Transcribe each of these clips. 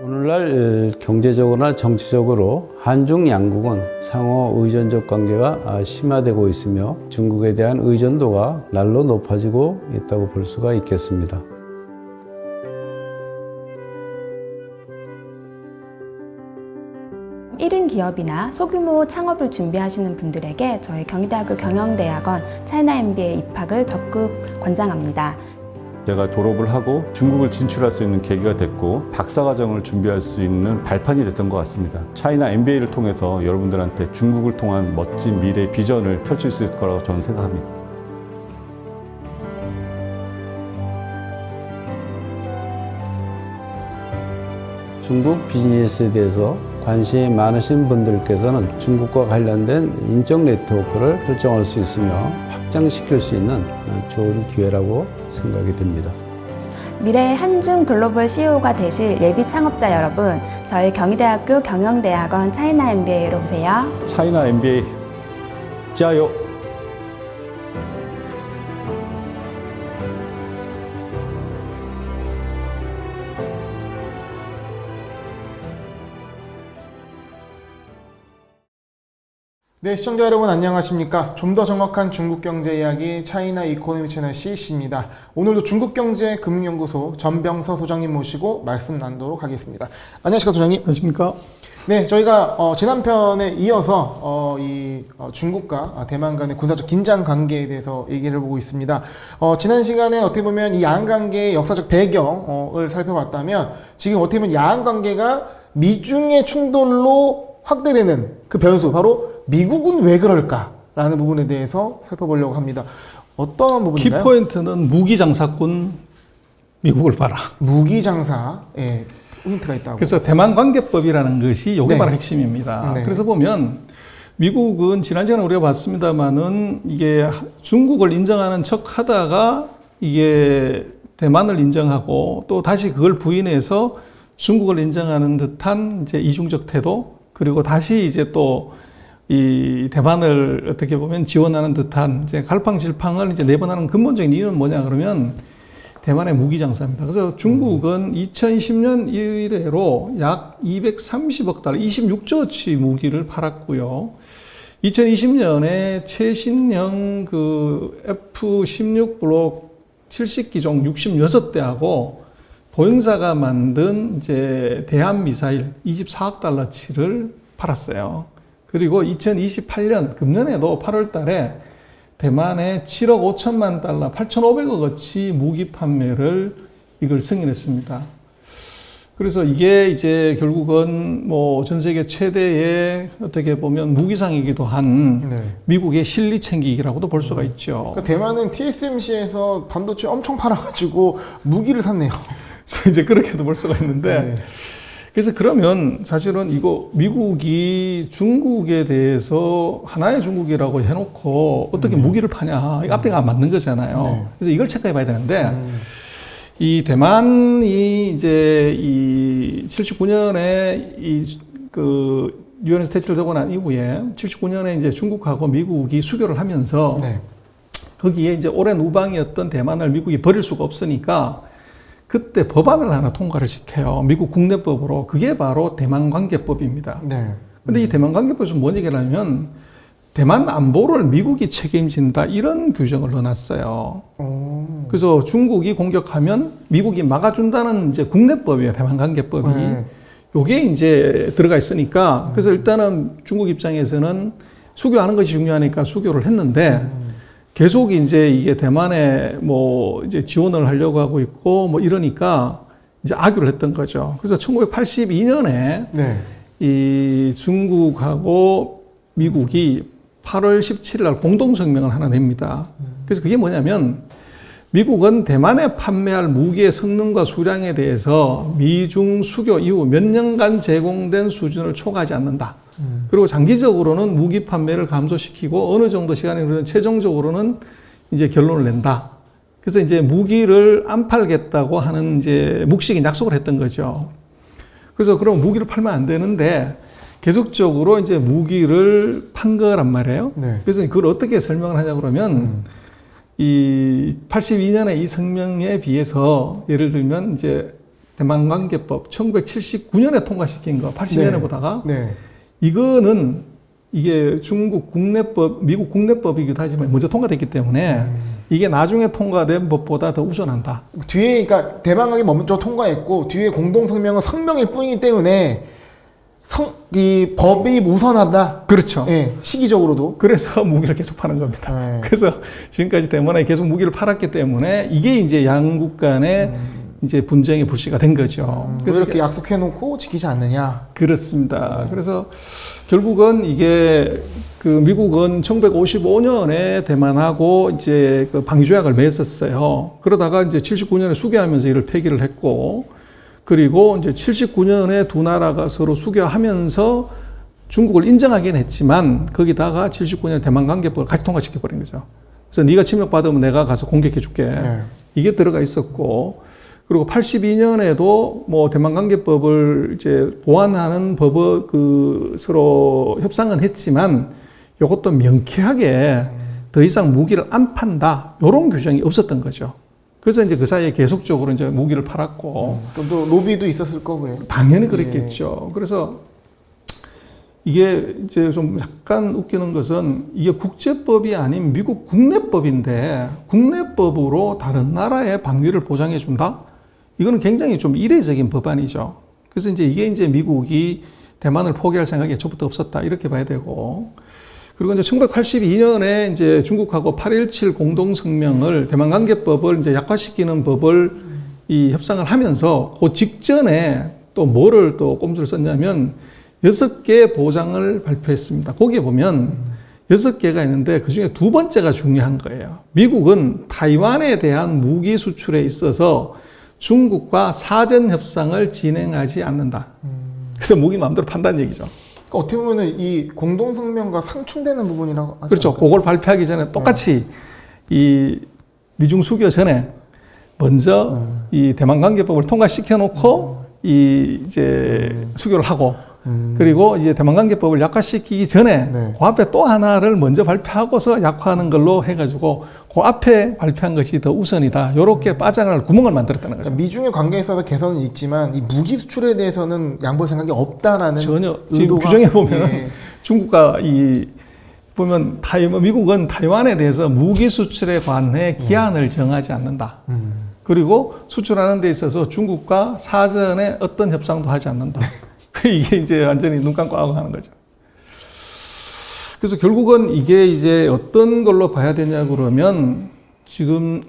오늘날 경제적으로나 정치적으로 한중 양국은 상호 의존적 관계가 심화되고 있으며 중국에 대한 의존도가 날로 높아지고 있다고 볼 수가 있겠습니다. 일인 기업이나 소규모 창업을 준비하시는 분들에게 저희 경희대학교 경영대학원 차이나 MBA 입학을 적극 권장합니다. 제가 졸업을 하고 중국을 진출할 수 있는 계기가 됐고 박사과정을 준비할 수 있는 발판이 됐던 것 같습니다. 차이나 MBA를 통해서 여러분들한테 중국을 통한 멋진 미래 비전을 펼칠 수 있을 거라고 저는 생각합니다. 중국 비즈니스에 대해서 관심이 많으신 분들께서는 중국과 관련된 인적 네트워크를 설정할 수 있으며 확장시킬 수 있는 좋은 기회라고 생각이 됩니다. 미래의 한중 글로벌 CEO가 되실 예비 창업자 여러분, 저희 경희대학교 경영대학원 차이나 MBA로 오세요. 차이나 MBA 짜요! 네, 시청자 여러분 안녕하십니까? 좀 더 정확한 중국 경제 이야기 차이나 이코노미 채널 CC입니다. 오늘도 중국경제 금융연구소 전병서 소장님 모시고 말씀 나누도록 하겠습니다. 안녕하십니까, 소장님? 안녕하십니까? 네, 저희가 지난 편에 이어서 중국과 대만 간의 군사적 긴장 관계에 대해서 얘기를 해보고 있습니다. 지난 시간에 어떻게 보면 이 양안 관계의 역사적 배경을 살펴봤다면 지금 어떻게 보면 양안 관계가 미중의 충돌로 확대되는 그 변수, 바로 미국은 왜 그럴까라는 부분에 대해서 살펴보려고 합니다. 어떤 부분인가요? 키포인트는 무기장사꾼 미국을 봐라. 무기장사에 포인트가 있다고. 그래서 대만관계법이라는 것이 이게 네. 바로 핵심입니다. 네. 그래서 보면 미국은 지난 시간에 우리가 봤습니다만은 이게 중국을 인정하는 척 하다가 이게 대만을 인정하고 또 다시 그걸 부인해서 중국을 인정하는 듯한 이제 이중적 태도, 그리고 다시 이제 또 이 대만을 어떻게 보면 지원하는 듯한 이제 갈팡질팡을 이제 내번하는 근본적인 이유는 뭐냐 그러면 대만의 무기 장사입니다. 그래서 중국은 2010년 이래로 약 230억 달러, 26조어치 무기를 팔았고요. 2020년에 최신형 그 F-16 블록 70기종 66대하고 보잉사가 만든 이제 대한 미사일 24억 달러치를 팔았어요. 그리고 2028년 금년에도 8월 달에 대만에 7억 5천만 달러, 8,500억어치 무기 판매를 이걸 승인했습니다. 그래서 이게 이제 결국은 뭐 전 세계 최대의 어떻게 보면 무기상이기도 한 네. 미국의 실리 챙기기라고도 볼 수가 있죠. 그러니까 대만은 TSMC에서 반도체 엄청 팔아가지고 무기를 샀네요. 이제 그렇게도 볼 수가 있는데. 네. 그래서 그러면 사실은 이거 미국이 중국에 대해서 하나의 중국이라고 해놓고 어떻게 무기를 파냐. 이거 앞뒤가 안 맞는 거잖아요. 네. 그래서 이걸 체크해 봐야 되는데 이 대만이 이제 이 79년에 그 유엔에서 퇴출을 되고 난 이후에 79년에 이제 중국하고 미국이 수교를 하면서 네. 거기에 이제 오랜 우방이었던 대만을 미국이 버릴 수가 없으니까 그때 법안을 하나 통과를 시켜요. 미국 국내법으로. 그게 바로 대만관계법입니다. 네. 근데 이 대만관계법은 뭔 얘기를 하냐면 대만 안보를 미국이 책임진다, 이런 규정을 넣어놨어요. 그래서 중국이 공격하면 미국이 막아준다는 이제 국내법이에요. 대만관계법이. 네. 요게 이제 들어가 있으니까 그래서 일단은 중국 입장에서는 수교하는 것이 중요하니까 수교를 했는데 계속 이제 이게 대만에 뭐 이제 지원을 하려고 하고 있고 뭐 이러니까 이제 악유를 했던 거죠. 그래서 1982년에 네. 이 중국하고 미국이 8월 17일 날 공동성명을 하나 냅니다. 그래서 그게 뭐냐면 미국은 대만에 판매할 무기의 성능과 수량에 대해서 미중 수교 이후 몇 년간 제공된 수준을 초과하지 않는다. 그리고 장기적으로는 무기 판매를 감소시키고 어느 정도 시간이 흐르면 최종적으로는 이제 결론을 낸다. 그래서 이제 무기를 안 팔겠다고 하는 이제 묵식인 약속을 했던 거죠. 그래서 그럼 무기를 팔면 안 되는데 계속적으로 이제 무기를 판 거란 말이에요. 네. 그래서 그걸 어떻게 설명을 하냐 그러면 이 82년에 이 성명에 비해서 예를 들면 이제 대만관계법 1979년에 통과시킨 거 80년에 보다가 네. 이거는 이게 중국 국내법, 미국 국내법이기도 하지만 먼저 통과됐기 때문에 이게 나중에 통과된 법보다 더 우선한다. 뒤에 그러니까 대만강이 먼저 통과했고 뒤에 공동성명은 성명일 뿐이기 때문에 이 법이 우선하다. 그렇죠. 네, 시기적으로도. 그래서 무기를 계속 파는 겁니다. 네. 그래서 지금까지 대만에 계속 무기를 팔았기 때문에 이게 이제 양국 간의 이제 분쟁의 불씨가 된 거죠. 왜 그래서 이렇게 약속해놓고 지키지 않느냐. 그렇습니다. 그래서 결국은 이게 그 미국은 1955년에 대만하고 이제 그 방위조약을 맺었어요. 그러다가 이제 79년에 수교하면서 이를 폐기를 했고, 그리고 이제 79년에 두 나라가 서로 수교하면서 중국을 인정하긴 했지만 거기다가 79년에 대만관계법을 같이 통과시켜버린 거죠. 그래서 네가 침략받으면 내가 가서 공격해줄게. 네. 이게 들어가 있었고, 그리고 82년에도 뭐 대만관계법을 이제 보완하는 법을 그 서로 협상은 했지만 이것도 명쾌하게 더 이상 무기를 안 판다. 이런 규정이 없었던 거죠. 그래서 이제 그 사이에 계속적으로 이제 무기를 팔았고. 또 로비도 있었을 거고요. 당연히 그랬겠죠. 그래서 이게 이제 좀 약간 웃기는 것은 이게 국제법이 아닌 미국 국내법인데 국내법으로 다른 나라의 방위를 보장해 준다? 이거는 굉장히 좀 이례적인 법안이죠. 그래서 이제 이게 이제 미국이 대만을 포기할 생각이 애초부터 없었다. 이렇게 봐야 되고. 그리고 이제 1982년에 이제 중국하고 8.17 공동성명을 대만관계법을 이제 약화시키는 법을 이 협상을 하면서 그 직전에 또 뭐를 또 꼼수를 썼냐면 6개 보장을 발표했습니다. 거기에 보면 6개가 있는데 그 중에 두 번째가 중요한 거예요. 미국은 타이완에 대한 무기 수출에 있어서 중국과 사전 협상을 진행하지 않는다. 그래서 무기 마음대로 판다는 얘기죠. 그러니까 어떻게 보면 이 공동성명과 상충되는 부분이라고 하죠. 그렇죠. 그걸 발표하기 전에 똑같이 이 미중 수교 전에 먼저 이 대만관계법을 통과시켜 놓고 이 이제 수교를 하고 그리고 이제 대만관계법을 약화시키기 전에 네. 그 앞에 또 하나를 먼저 발표하고서 약화하는 걸로 해가지고 그 앞에 발표한 것이 더 우선이다. 이렇게 빠져나갈 구멍을 만들었다는 거죠. 그러니까 미중의 관계에 있어서 개선은 있지만 이 무기 수출에 대해서는 양보할 생각이 없다라는 전혀 지금 의도가- 규정에 보면 예. 중국과 이 보면 미국은 타이완에 대해서 무기 수출에 관해 기한을 정하지 않는다. 그리고 수출하는 데 있어서 중국과 사전에 어떤 협상도 하지 않는다. 이게 이제 완전히 눈 감고 하고 하는 거죠. 그래서 결국은 이게 이제 어떤 걸로 봐야 되냐 그러면 지금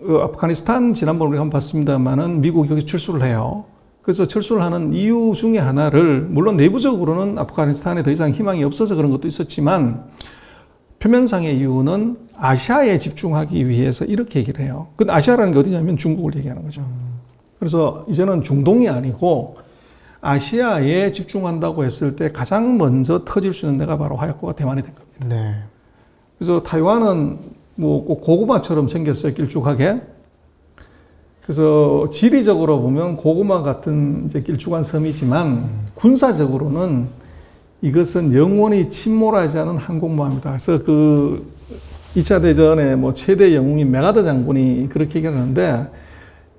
아프가니스탄 지난번 우리가 한번 봤습니다만은 미국이 여기 철수를 해요. 그래서 철수를 하는 이유 중에 하나를 물론 내부적으로는 아프가니스탄에 더 이상 희망이 없어서 그런 것도 있었지만 표면상의 이유는 아시아에 집중하기 위해서 이렇게 얘기를 해요. 근데 아시아라는 게 어디냐면 중국을 얘기하는 거죠. 그래서 이제는 중동이 아니고 아시아에 집중한다고 했을 때 가장 먼저 터질 수 있는 데가 바로 화약고가 대만이 된 겁니다. 네. 그래서 타이완은 뭐 꼭 고구마처럼 생겼어요, 길쭉하게. 그래서 지리적으로 보면 고구마 같은 이제 길쭉한 섬이지만 군사적으로는 이것은 영원히 침몰하지 않은 항공모함이다. 그래서 그 2차 대전의 뭐 최대 영웅인 메가더 장군이 그렇게 얘기하는데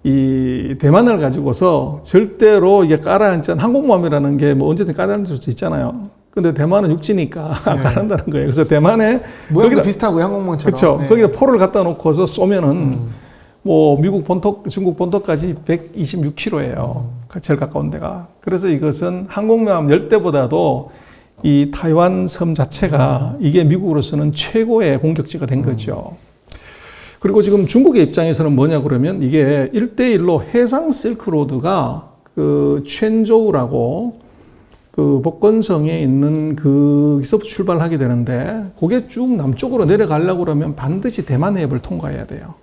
이 대만을 가지고서 절대로 이게 깔아앉지 않은 항공모함이라는 게 뭐 언제든 깔아앉을 수 있잖아요. 근데 대만은 육지니까 깔아앉는다는 거예요. 그래서 대만에 모양도 비슷하고 항공모함처럼. 그렇죠. 네. 거기다 포를 갖다 놓고서 쏘면은 뭐 미국 본토, 중국 본토까지 126km예요. 제일 가까운 데가. 그래서 이것은 항공모함 10대보다도 이 타이완 섬 자체가 이게 미국으로서는 최고의 공격지가 된 거죠. 그리고 지금 중국의 입장에서는 뭐냐 그러면 이게 1대1로 해상 실크로드가 그 챈조우라고 그 복건성에 있는 거기서부터 출발하게 되는데 그게 쭉 남쪽으로 내려가려고 그러면 반드시 대만 해협을 통과해야 돼요.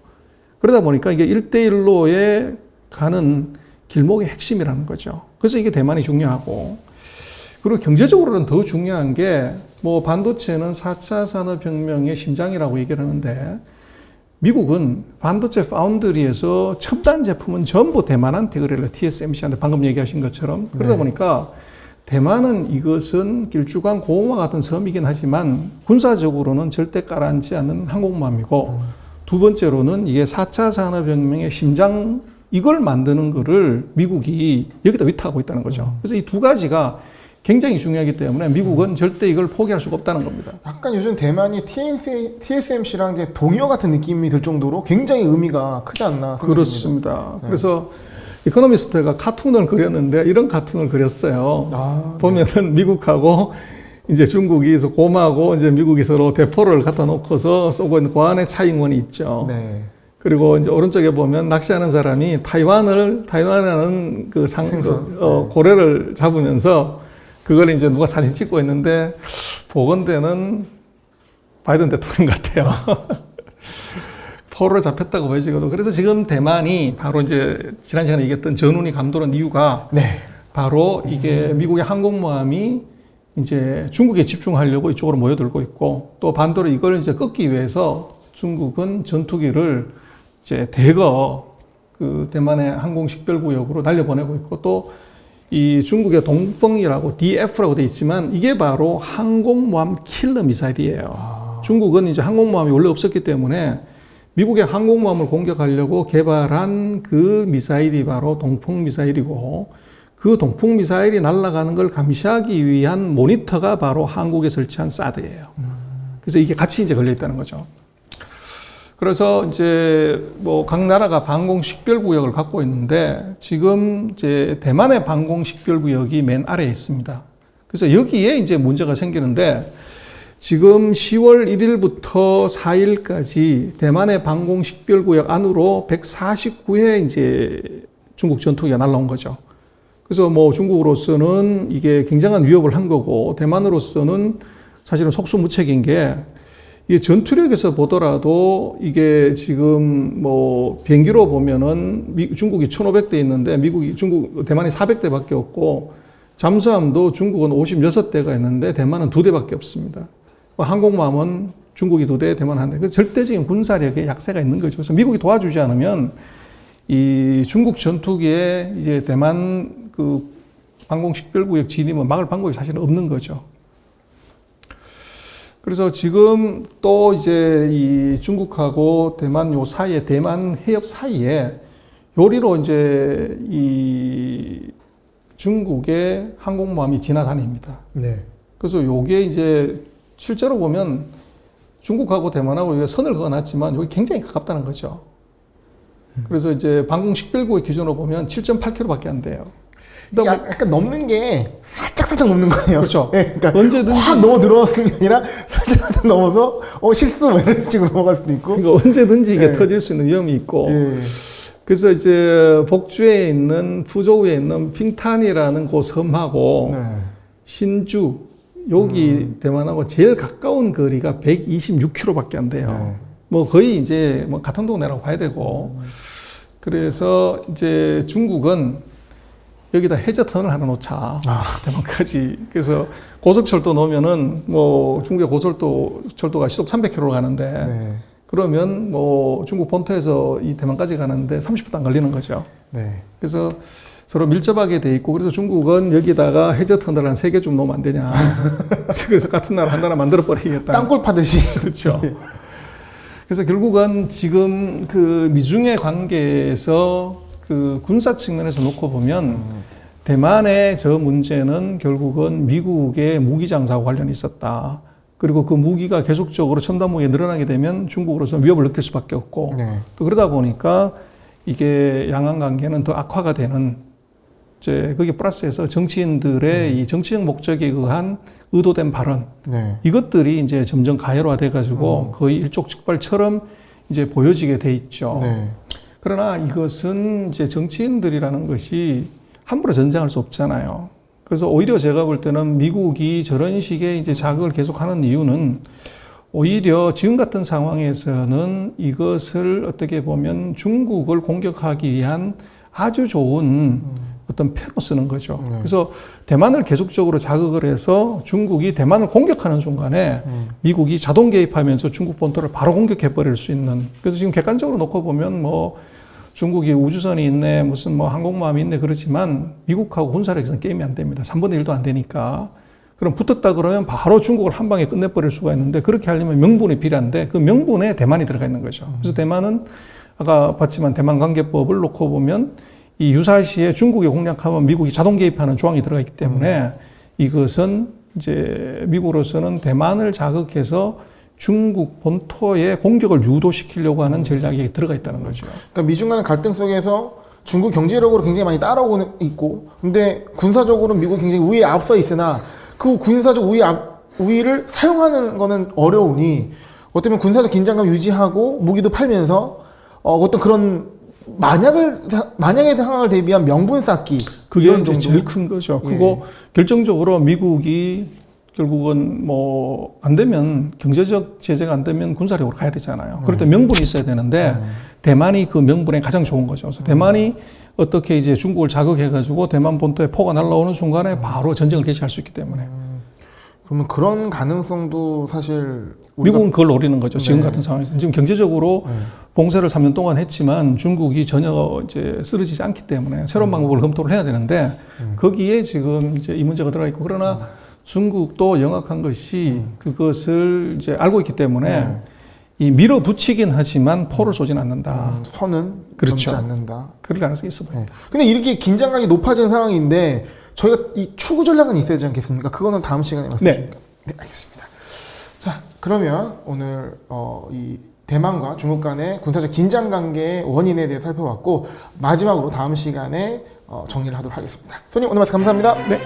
그러다 보니까 이게 1대1로에 가는 길목의 핵심이라는 거죠. 그래서 이게 대만이 중요하고 그리고 경제적으로는 더 중요한 게 뭐 반도체는 4차 산업혁명의 심장이라고 얘기를 하는데 미국은 반도체 파운드리에서 첨단 제품은 전부 대만한테 그래요. TSMC한테 방금 얘기하신 것처럼. 그러다 보니까 대만은 이것은 길쭉한 고구마 같은 섬이긴 하지만 군사적으로는 절대 깔아앉지 않는 항공모함이고 두 번째로는 이게 4차 산업혁명의 심장 이걸 만드는 거를 미국이 여기다 위탁하고 있다는 거죠. 그래서 이 두 가지가 굉장히 중요하기 때문에 미국은 절대 이걸 포기할 수가 없다는 겁니다. 약간 요즘 대만이 TSMC랑 이제 동요 같은 느낌이 들 정도로 굉장히 의미가 크지 않나 생각합니다. 그렇습니다. 네. 그래서 이코노미스트가 카툰을 그렸는데 이런 카툰을 그렸어요. 아, 보면은 미국하고 이제 중국이 곰하고 이제 미국이 서로 대포를 갖다 놓고서 쏘고 있는 그 안에 차잉원이 있죠. 네. 그리고 이제 오른쪽에 보면 낚시하는 사람이 타이완이라는 그 생선. 고래를 잡으면서 그걸 이제 누가 사진 찍고 있는데 보건대는 바이든 대통령 같아요. 포로를 잡혔다고 보여지거든. 그래서 지금 대만이 바로 이제 지난 시간에 얘기했던 전운이 감도는 이유가 네. 바로 이게 미국의 항공모함이 이제 중국에 집중하려고 이쪽으로 모여들고 있고 또 반대로 이걸 이제 끊기 위해서 중국은 전투기를 이제 대거 그 대만의 항공 식별구역으로 날려보내고 있고 또 이 중국의 동펑이라고 DF라고 돼 있지만 이게 바로 항공모함 킬러 미사일이에요. 중국은 이제 항공모함이 원래 없었기 때문에 미국의 항공모함을 공격하려고 개발한 그 미사일이 바로 동풍 미사일이고 그 동풍 미사일이 날아가는 걸 감시하기 위한 모니터가 바로 한국에 설치한 사드예요. 그래서 이게 같이 이제 걸려 있다는 거죠. 그래서 이제 뭐 각 나라가 방공 식별 구역을 갖고 있는데 지금 이제 대만의 방공 식별 구역이 맨 아래에 있습니다. 그래서 여기에 이제 문제가 생기는데 지금 10월 1일부터 4일까지 대만의 방공 식별 구역 안으로 149회 이제 중국 전투기가 날라온 거죠. 그래서 뭐 중국으로서는 이게 굉장한 위협을 한 거고 대만으로서는 사실은 속수무책인 게 이 전투력에서 보더라도 이게 지금 뭐 비행기로 보면은 중국이 1,500대 있는데 대만이 400대밖에 없고 잠수함도 중국은 56대가 있는데 대만은 2대밖에 없습니다. 항공모함은 중국이 2대, 대만 1대. 그래서 절대적인 군사력에 약세가 있는 거죠. 그래서 미국이 도와주지 않으면 이 중국 전투기에 이제 대만 그 방공 식별구역 진입을 막을 방법이 사실은 없는 거죠. 그래서 지금 또 이제 이 중국하고 대만 요 사이에 대만 해협 사이에 요리로 이제 이 중국의 항공모함이 지나다닙니다. 네. 그래서 요게 이제 실제로 보면 중국하고 대만하고 여기 선을 그어놨지만 여기 굉장히 가깝다는 거죠. 그래서 이제 방공 식별구의 기준으로 보면 7.8km밖에 안 돼요. 약간 넘는 게 살짝 넘는 거예요. 그렇죠. 네, 그러니까 언제든지 확 넘어 들어가는 게 아니라 살짝 넘어서 실수 뭐 이런 식으로 넘어갈 수도 있고. 그러니까 언제든지 이게 네. 터질 수 있는 위험이 있고. 예. 그래서 이제 북주에 있는 푸조우에 있는 핑탄이라는 그 섬하고 네. 신주 여기 대만하고 제일 가까운 거리가 126km밖에 안 돼요. 네. 뭐 거의 이제 뭐 같은 동네라고 봐야 되고. 그래서 이제 중국은 여기다 해저터널 하나 놓자. 대만까지. 그래서 고속철도 놓으면은 뭐 중국의 고속철도가 시속 300km로 가는데 네. 그러면 뭐 중국 본토에서 이 대만까지 가는데 30분도 안 걸리는 거죠. 네. 그래서 서로 밀접하게 돼 있고 그래서 중국은 여기다가 해저터널 한 3개 좀 놓으면 안 되냐. 그래서 같은 나라 한 나라 만들어 버리겠다. 땅굴 파듯이. 그렇죠. 그래서 결국은 지금 그 미중의 관계에서 그 군사 측면에서 놓고 보면 대만의 저 문제는 결국은 미국의 무기 장사와 관련이 있었다. 그리고 그 무기가 계속적으로 첨단 무기가 늘어나게 되면 중국으로서는 위협을 느낄 수밖에 없고 네. 또 그러다 보니까 이게 양안 관계는 더 악화가 되는 이제 거기에 플러스해서 정치인들의 이 정치적 목적에 의한 의도된 발언 네. 이것들이 이제 점점 가열화돼 가지고 거의 일촉즉발처럼 이제 보여지게 돼 있죠. 네. 그러나 이것은 이제 정치인들이라는 것이 함부로 전쟁할 수 없잖아요. 그래서 오히려 제가 볼 때는 미국이 저런 식의 이제 자극을 계속하는 이유는 오히려 지금 같은 상황에서는 이것을 어떻게 보면 중국을 공격하기 위한 아주 좋은 어떤 패로 쓰는 거죠. 그래서 대만을 계속적으로 자극을 해서 중국이 대만을 공격하는 순간에 미국이 자동 개입하면서 중국 본토를 바로 공격해 버릴 수 있는. 그래서 지금 객관적으로 놓고 보면 뭐 중국이 우주선이 있네, 무슨 뭐 항공모함이 있네 그렇지만 미국하고 군사력에서는 게임이 안 됩니다. 3분의 1도 안 되니까. 그럼 붙었다 그러면 바로 중국을 한 방에 끝내버릴 수가 있는데 그렇게 하려면 명분이 필요한데 그 명분에 대만이 들어가 있는 거죠. 그래서 대만은 아까 봤지만 대만관계법을 놓고 보면 이 유사시에 중국이 공략하면 미국이 자동 개입하는 조항이 들어가 있기 때문에 이것은 이제 미국으로서는 대만을 자극해서 중국 본토에 공격을 유도시키려고 하는 전략이 들어가 있다는 거죠. 그러니까 미중 간의 갈등 속에서 중국 경제력으로 굉장히 많이 따라오고 있고, 근데 군사적으로 미국이 굉장히 우위에 앞서 있으나 그 군사적 우위를 사용하는 거는 어려우니 어쩌면 군사적 긴장감 유지하고 무기도 팔면서 어떤 그런 만약의 상황을 대비한 명분 쌓기, 그게 이런 이제 정도? 제일 큰 거죠. 예. 그거 결정적으로 미국이 결국은 뭐 안 되면 경제적 제재가 안 되면 군사력으로 가야 되잖아요. 그럴 때 명분이 있어야 되는데 대만이 그 명분에 가장 좋은 거죠. 그래서 대만이 어떻게 이제 중국을 자극해가지고 대만 본토에 포가 날라오는 순간에 바로 전쟁을 개시할 수 있기 때문에 그러면 그런 가능성도 사실 미국은 그걸 노리는 거죠. 지금 네. 같은 상황에서 지금 경제적으로 봉쇄를 3년 동안 했지만 중국이 전혀 이제 쓰러지지 않기 때문에 새로운 방법을 검토를 해야 되는데 거기에 지금 이제 이 문제가 들어가 있고 그러나 중국도 영악한 것이 그것을 이제 알고 있기 때문에 이 밀어붙이긴 하지만 포를 쏘진 않는다. 선은 그렇죠. 넘지 않는다. 그럴 가능성이 있어 보여요. 네. 근데 이렇게 긴장감이 높아진 상황인데 저희가 이 추구 전략은 있어야 되지 않겠습니까? 그거는 다음 시간에 말씀해 주십니까? 네, 알겠습니다. 자, 그러면 오늘 이 대만과 중국 간의 군사적 긴장 관계의 원인에 대해 살펴봤고 마지막으로 다음 시간에 정리를 하도록 하겠습니다. 손님 오늘 말씀 감사합니다. 네.